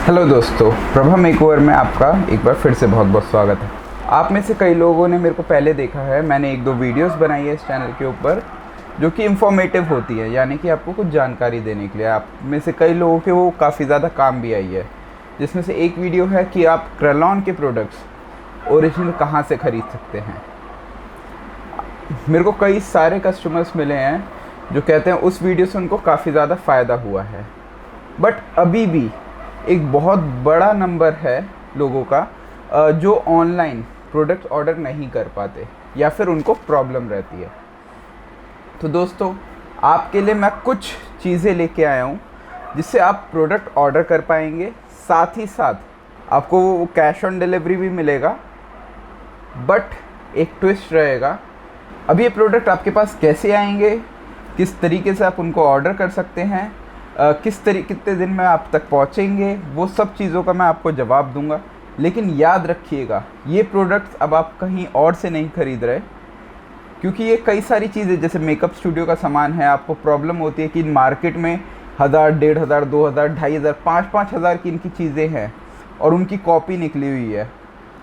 Hello दोस्तों, Prabha makeover में आपका एक बार फिर से बहुत बहुत स्वागत है। आप में से कई लोगों ने मेरे को पहले देखा है, मैंने एक दो वीडियोस बनाई है इस चैनल के ऊपर जो कि इंफॉर्मेटिव होती है, यानी कि आपको कुछ जानकारी देने के लिए। आप में से कई लोगों के वो काफ़ी ज़्यादा काम भी आई है, जिसमें से एक वीडियो है कि आप क्रेलॉन के प्रोडक्ट्स ओरिजिनल कहाँ से ख़रीद सकते हैं। मेरे को कई सारे कस्टमर्स मिले हैं जो कहते हैं उस वीडियो से उनको काफ़ी ज़्यादा फ़ायदा हुआ है, बट अभी भी एक बहुत बड़ा नंबर है लोगों का जो ऑनलाइन प्रोडक्ट ऑर्डर नहीं कर पाते या फिर उनको प्रॉब्लम रहती है। तो दोस्तों, आपके लिए मैं कुछ चीज़ें लेके आया हूँ जिससे आप प्रोडक्ट ऑर्डर कर पाएंगे, साथ ही साथ आपको वो कैश ऑन डिलीवरी भी मिलेगा, बट एक ट्विस्ट रहेगा। अब ये प्रोडक्ट आपके पास कैसे आएंगे, किस तरीके से आप उनको ऑर्डर कर सकते हैं, कितने दिन में आप तक पहुंचेंगे, वो सब चीज़ों का मैं आपको जवाब दूंगा। लेकिन याद रखिएगा, ये प्रोडक्ट्स अब आप कहीं और से नहीं खरीद रहे, क्योंकि ये कई सारी चीज़ें जैसे मेकअप स्टूडियो का सामान है। आपको प्रॉब्लम होती है कि मार्केट में 1000, 1500, 2000, 2500, 5000 की इनकी चीज़ें हैं और उनकी कॉपी निकली हुई है।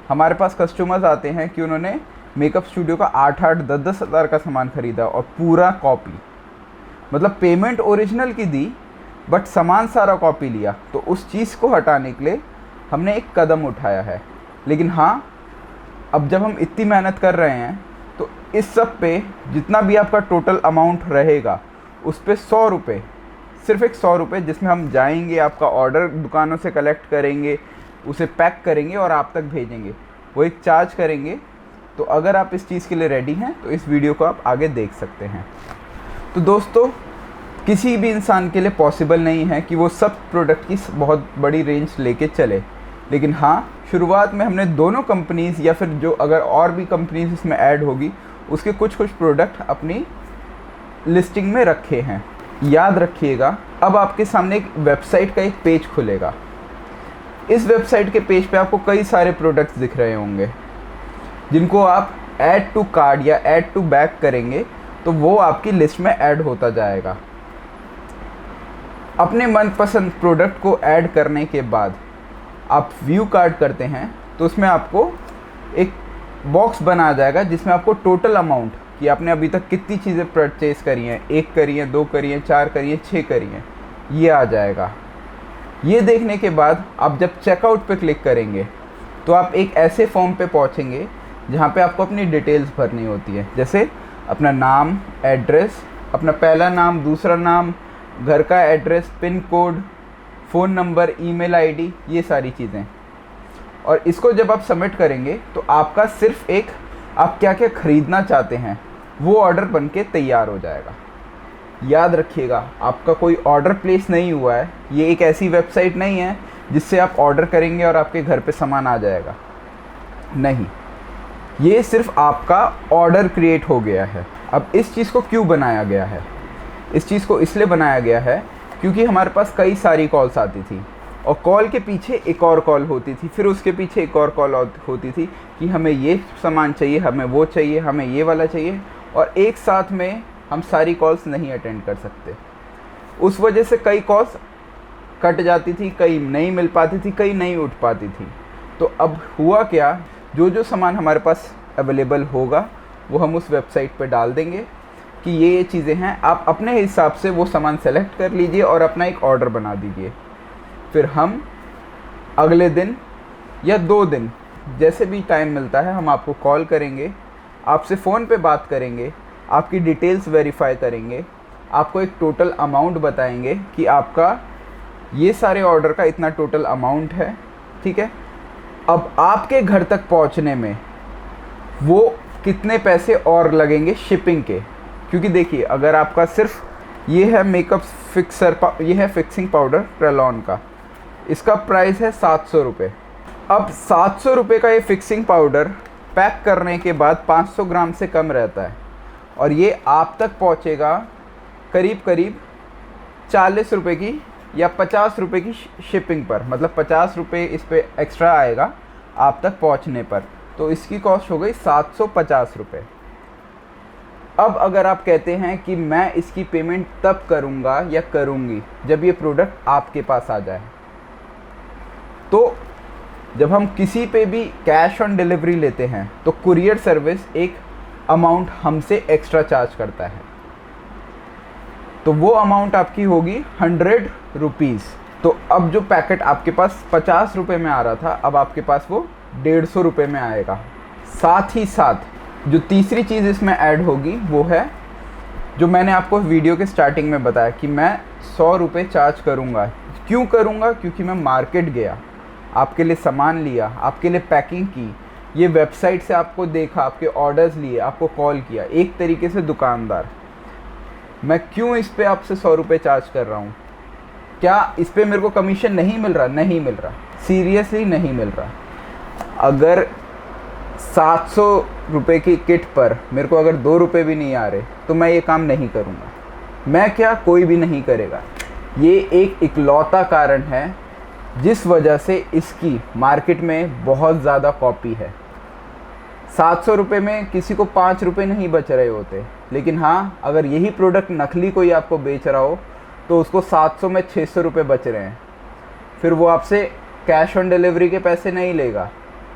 हमारे पास कस्टमर्स आते हैं कि उन्होंने मेकअप स्टूडियो का 8-8, 10-10 हज़ार का सामान ख़रीदा और पूरा कॉपी, मतलब पेमेंट ओरिजिनल की दी बट सामान सारा कॉपी लिया। तो उस चीज़ को हटाने के लिए हमने एक कदम उठाया है। लेकिन हाँ, अब जब हम इतनी मेहनत कर रहे हैं तो इस सब पे जितना भी आपका टोटल अमाउंट रहेगा उस पे 100 रुपये, सिर्फ एक 100 रुपये, जिसमें हम जाएंगे, आपका ऑर्डर दुकानों से कलेक्ट करेंगे, उसे पैक करेंगे और आप तक भेजेंगे, वो एक चार्ज करेंगे। तो अगर आप इस चीज़ के लिए रेडी हैं तो इस वीडियो को आप आगे देख सकते हैं। तो दोस्तों, किसी भी इंसान के लिए पॉसिबल नहीं है कि वो सब प्रोडक्ट की बहुत बड़ी रेंज लेके चले, लेकिन हाँ, शुरुआत में हमने दोनों कंपनीज़ या फिर जो अगर और भी कंपनीज़ इसमें ऐड होगी उसके कुछ प्रोडक्ट अपनी लिस्टिंग में रखे हैं। याद रखिएगा, अब आपके सामने एक वेबसाइट का एक पेज खुलेगा। इस वेबसाइट के पेज पे आपको कई सारे प्रोडक्ट्स दिख रहे होंगे जिनको आप ऐड टू कार्ड या ऐड टू बैग करेंगे तो वो आपकी लिस्ट में ऐड होता जाएगा। अपने मनपसंद प्रोडक्ट को ऐड करने के बाद आप व्यू कार्ड करते हैं तो उसमें आपको एक बॉक्स बना जाएगा जिसमें आपको टोटल अमाउंट कि आपने अभी तक कितनी चीज़ें परचेज़ करी हैं, 1 करी हैं, 2 करी हैं, 4 करी हैं, 6 करी हैं, ये आ जाएगा। ये देखने के बाद आप जब चेकआउट पे क्लिक करेंगे तो आप एक ऐसे फॉर्म पे पहुंचेंगे जहां पे आपको अपनी डिटेल्स भरनी होती है, जैसे अपना नाम, एड्रेस, अपना पहला नाम, दूसरा नाम, घर का address, pin code, phone number, email ID, ये सारी चीज़ें। और इसको जब आप सबमिट करेंगे तो आपका सिर्फ एक आप क्या क्या ख़रीदना चाहते हैं वो ऑर्डर बन के तैयार हो जाएगा। याद रखिएगा, आपका कोई ऑर्डर प्लेस नहीं हुआ है, ये एक ऐसी वेबसाइट नहीं है जिससे आप ऑर्डर करेंगे और आपके घर पे सामान आ जाएगा। नहीं, ये सिर्फ आपका ऑर्डर क्रिएट हो गया है। अब इस चीज़ को क्यों बनाया गया है? इस चीज़ को इसलिए बनाया गया है क्योंकि हमारे पास कई सारी कॉल्स आती थी और कॉल के पीछे एक और कॉल होती थी, फिर उसके पीछे एक और कॉल होती थी कि हमें ये सामान चाहिए, हमें वो चाहिए, हमें ये वाला चाहिए, और एक साथ में हम सारी कॉल्स नहीं अटेंड कर सकते। उस वजह से कई कॉल्स कट जाती थी, कई नहीं मिल पाती थी, कई नहीं उठ पाती थी। तो अब हुआ क्या, जो सामान हमारे पास अवेलेबल होगा वो हम उस वेबसाइट पे डाल देंगे कि ये चीज़ें हैं, आप अपने हिसाब से वो सामान सेलेक्ट कर लीजिए और अपना एक ऑर्डर बना दीजिए। फिर हम अगले दिन या 2 दिन, जैसे भी टाइम मिलता है, हम आपको कॉल करेंगे, आपसे फ़ोन पे बात करेंगे, आपकी डिटेल्स वेरीफाई करेंगे, आपको एक टोटल अमाउंट बताएंगे कि आपका ये सारे ऑर्डर का इतना टोटल अमाउंट है, ठीक है। अब आपके घर तक पहुंचने में वो कितने पैसे और लगेंगे शिपिंग के, क्योंकि देखिए, अगर आपका सिर्फ ये है मेकअप फिक्सर, ये है फिक्सिंग पाउडर क्रेलॉन का, इसका प्राइस है 700 रुपये। अब 700 रुपये का ये फिक्सिंग पाउडर पैक करने के बाद 500 ग्राम से कम रहता है और ये आप तक पहुंचेगा करीब करीब 40 रुपये की या 50 रुपये की शिपिंग पर, मतलब 50 रुपये इस पर एक्स्ट्रा आएगा आप तक पहुंचने पर। तो इसकी कॉस्ट हो गई 750 रुपये। अब अगर आप कहते हैं कि मैं इसकी पेमेंट तब करूंगा या करूंगी जब ये प्रोडक्ट आपके पास आ जाए, तो जब हम किसी पे भी कैश ऑन डिलीवरी लेते हैं तो कुरियर सर्विस एक अमाउंट हमसे एक्स्ट्रा चार्ज करता है। तो वो अमाउंट आपकी होगी 100 रुपीज़। तो अब जो पैकेट आपके पास 50 रुपये में आ रहा था, अब आपके पास वो 150 रुपये में आएगा। साथ ही साथ जो तीसरी चीज़ इसमें ऐड होगी वो है, जो मैंने आपको वीडियो के स्टार्टिंग में बताया कि मैं 100 रुपये चार्ज करूँगा। क्यों करूँगा? क्योंकि मैं मार्केट गया, आपके लिए सामान लिया, आपके लिए पैकिंग की, ये वेबसाइट से आपको देखा, आपके ऑर्डर्स लिए, आपको कॉल किया, एक तरीके से दुकानदार। मैं क्यों इस पे आपसे 100 रुपये चार्ज कर रहा हूँ? क्या इस पे मेरे को कमीशन नहीं मिल रहा? नहीं मिल रहा, सीरियसली नहीं मिल रहा। अगर 700 रुपये की किट पर मेरे को अगर 2 रुपये भी नहीं आ रहे तो मैं ये काम नहीं करूँगा। मैं क्या, कोई भी नहीं करेगा। ये एक इकलौता कारण है जिस वजह से इसकी मार्केट में बहुत ज़्यादा कॉपी है। 700 रुपये में किसी को 5 रुपये नहीं बच रहे होते, लेकिन हाँ, अगर यही प्रोडक्ट नकली कोई आपको बेच रहा हो तो उसको 700 में 600 रुपये बच रहे हैं। फिर वो आपसे कैश ऑन डिलीवरी के पैसे नहीं लेगा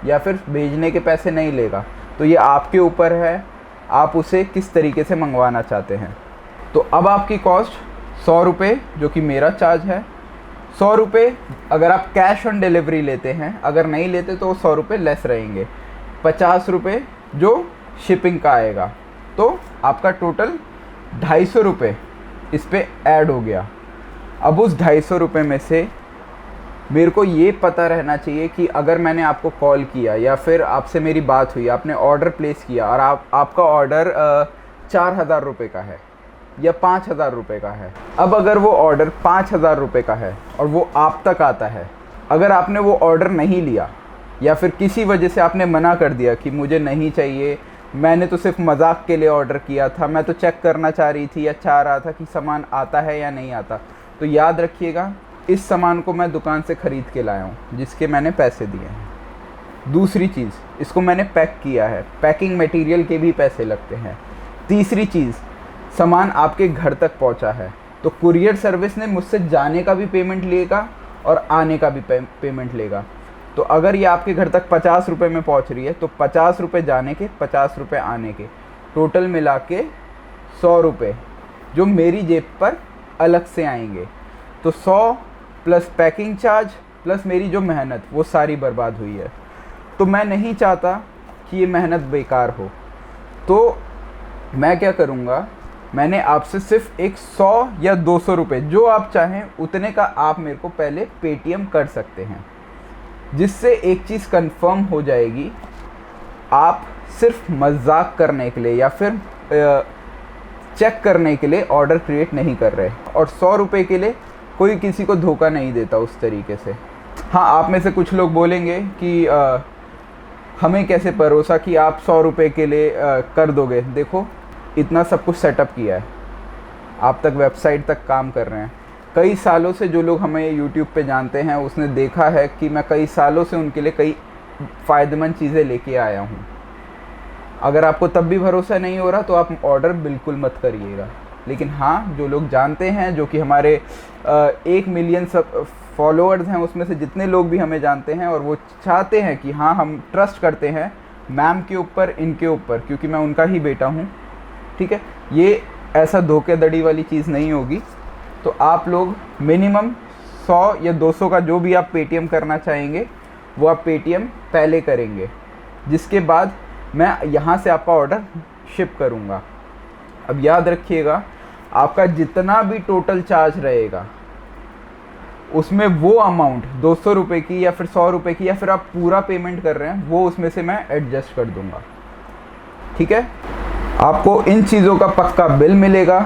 या फिर भेजने के पैसे नहीं लेगा। तो ये आपके ऊपर है, आप उसे किस तरीके से मंगवाना चाहते हैं। तो अब आपकी कॉस्ट 100 रुपये, जो कि मेरा चार्ज है। 100 रुपये अगर आप कैश ऑन डिलीवरी लेते हैं, अगर नहीं लेते तो 100 रुपये लेस रहेंगे। 50 रुपये जो शिपिंग का आएगा, तो आपका टोटल 250 रुपये इस पे ऐड हो गया। अब उस 250 रुपये में से मेरे को ये पता रहना चाहिए कि अगर मैंने आपको कॉल किया या फिर आपसे मेरी बात हुई, आपने ऑर्डर प्लेस किया और आपका ऑर्डर 4000 रुपये का है या 5000 रुपये का है। अब अगर वो ऑर्डर 5000 रुपये का है और वो आप तक आता है, अगर आपने वो ऑर्डर नहीं लिया या फिर किसी वजह से आपने मना कर दिया कि मुझे नहीं चाहिए, मैंने तो सिर्फ मजाक के लिए ऑर्डर किया था, मैं तो चेक करना चाह रही थी या चाह रहा था कि सामान आता है या नहीं आता, तो याद रखिएगा इस सामान को मैं दुकान से ख़रीद के लाया हूँ जिसके मैंने पैसे दिए हैं। दूसरी चीज़, इसको मैंने पैक किया है, पैकिंग मटेरियल के भी पैसे लगते हैं। तीसरी चीज़, सामान आपके घर तक पहुंचा है तो कुरियर सर्विस ने मुझसे जाने का भी पेमेंट लेगा और आने का भी पेमेंट लेगा। तो अगर ये आपके घर तक 50 रुपये में पहुंच रही है तो 50 रुपये जाने के, 50 रुपये आने के, टोटल मिला के 100 रुपये जो मेरी जेब पर अलग से आएंगे। तो 100 प्लस पैकिंग चार्ज प्लस मेरी जो मेहनत, वो सारी बर्बाद हुई है। तो मैं नहीं चाहता कि ये मेहनत बेकार हो। तो मैं क्या करूँगा, मैंने आपसे सिर्फ एक 100 या 200 रुपये, जो आप चाहें उतने का आप मेरे को पहले पेटीएम कर सकते हैं, जिससे एक चीज़ कंफर्म हो जाएगी, आप सिर्फ मजाक करने के लिए या फिर चेक करने के लिए ऑर्डर क्रिएट नहीं कर रहे। और 100 रुपये के लिए कोई किसी को धोखा नहीं देता उस तरीके से। हाँ, आप में से कुछ लोग बोलेंगे कि हमें कैसे भरोसा कि आप 100 रुपये के लिए कर दोगे। देखो, इतना सब कुछ सेटअप किया है, आप तक वेबसाइट तक काम कर रहे हैं। कई सालों से जो लोग हमें यूट्यूब पे जानते हैं, उसने देखा है कि मैं कई सालों से उनके लिए कई फ़ायदेमंद चीज़ें लेके आया हूँ। अगर आपको तब भी भरोसा नहीं हो रहा तो आप ऑर्डर बिल्कुल मत करिएगा। लेकिन हाँ, जो लोग जानते हैं, जो कि हमारे 1 मिलियन सब फॉलोअर्स हैं, उसमें से जितने लोग भी हमें जानते हैं और वो चाहते हैं कि हाँ, हम ट्रस्ट करते हैं मैम के ऊपर, इनके ऊपर, क्योंकि मैं उनका ही बेटा हूँ, ठीक है, ये ऐसा धोखेधड़ी वाली चीज़ नहीं होगी। तो आप लोग मिनिमम 100 या 200 का जो भी आप पेटीएम करना चाहेंगे वो आप पेटीएम पहले करेंगे, जिसके बाद मैं यहाँ से आपका ऑर्डर शिप करूँगा। अब याद रखिएगा, आपका जितना भी टोटल चार्ज रहेगा उसमें वो अमाउंट 200 रुपये की या फिर 100 रुपये की या फिर आप पूरा पेमेंट कर रहे हैं, वो उसमें से मैं एडजस्ट कर दूँगा, ठीक है। आपको इन चीज़ों का पक्का बिल मिलेगा,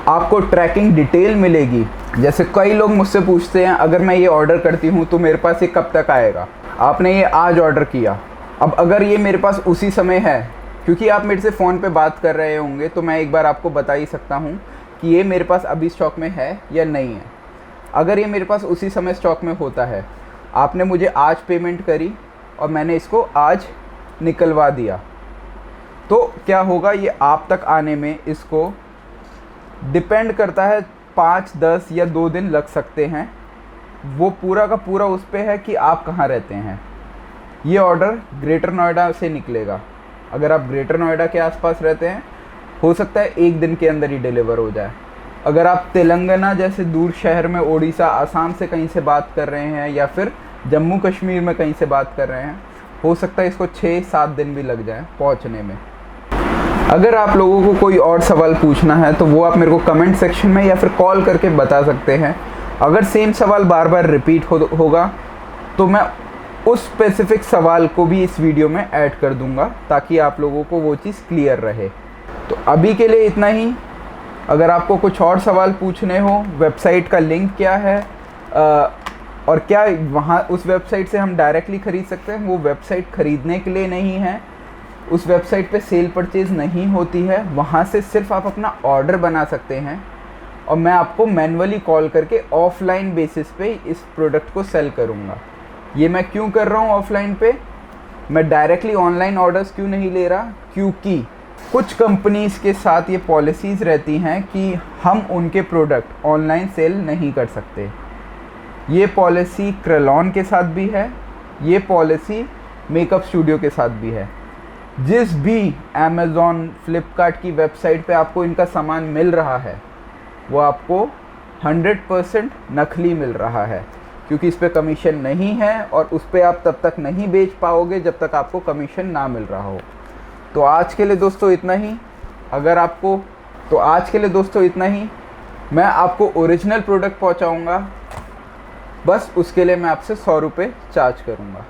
आपको ट्रैकिंग डिटेल मिलेगी। जैसे कई लोग मुझसे पूछते हैं, अगर मैं ये ऑर्डर करती हूँ तो मेरे पास ये कब तक आएगा। आपने ये आज ऑर्डर किया, अब अगर ये मेरे पास उसी समय है, क्योंकि आप मेरे से फ़ोन पे बात कर रहे होंगे, तो मैं एक बार आपको बता ही सकता हूँ कि ये मेरे पास अभी स्टॉक में है या नहीं है। अगर ये मेरे पास उसी समय स्टॉक में होता है, आपने मुझे आज पेमेंट करी और मैंने इसको आज निकलवा दिया, तो क्या होगा, ये आप तक आने में इसको डिपेंड करता है 5, 10 या 2 दिन लग सकते हैं। वो पूरा का पूरा उस पे है कि आप कहाँ रहते हैं। ये ऑर्डर ग्रेटर नोएडा से निकलेगा। अगर आप ग्रेटर नोएडा के आसपास रहते हैं, हो सकता है 1 दिन के अंदर ही डिलीवर हो जाए। अगर आप तेलंगाना जैसे दूर शहर में, उड़ीसा, आसाम से कहीं से बात कर रहे हैं, या फिर जम्मू कश्मीर में कहीं से बात कर रहे हैं, हो सकता है इसको 6-7 दिन भी लग जाए पहुंचने में। अगर आप लोगों को कोई और सवाल पूछना है तो वो आप मेरे को कमेंट सेक्शन में या फिर कॉल करके बता सकते हैं। अगर सेम सवाल बार बार रिपीट होगा तो मैं उस स्पेसिफिक सवाल को भी इस वीडियो में ऐड कर दूंगा, ताकि आप लोगों को वो चीज़ क्लियर रहे। तो अभी के लिए इतना ही। अगर आपको कुछ और सवाल पूछने हो, वेबसाइट का लिंक क्या है और क्या वहाँ उस वेबसाइट से हम डायरेक्टली ख़रीद सकते हैं, वो वेबसाइट ख़रीदने के लिए नहीं है। उस वेबसाइट पे सेल परचेज़ नहीं होती है। वहाँ से सिर्फ आप अपना ऑर्डर बना सकते हैं और मैं आपको मैन्युअली कॉल करके ऑफलाइन बेसिस पे इस प्रोडक्ट को सेल करूँगा। ये मैं क्यों कर रहा हूँ ऑफलाइन पे? मैं डायरेक्टली ऑनलाइन ऑर्डर्स क्यों नहीं ले रहा? क्योंकि कुछ कंपनीज़ के साथ ये पॉलिसीज़ रहती हैं कि हम उनके प्रोडक्ट ऑनलाइन सेल नहीं कर सकते। ये पॉलिसी क्रेलॉन के साथ भी है, ये पॉलिसी मेकअप स्टूडियो के साथ भी है। जिस भी अमेज़ॉन, फ्लिपकार्ट की वेबसाइट पे आपको इनका सामान मिल रहा है, वो आपको 100% नकली मिल रहा है, क्योंकि इस पे कमीशन नहीं है और उस पे आप तब तक नहीं बेच पाओगे जब तक आपको कमीशन ना मिल रहा हो। तो आज के लिए दोस्तों इतना ही। मैं आपको ओरिजिनल प्रोडक्ट पहुंचाऊंगा, बस उसके लिए मैं आपसे 100 रुपये चार्ज करूंगा।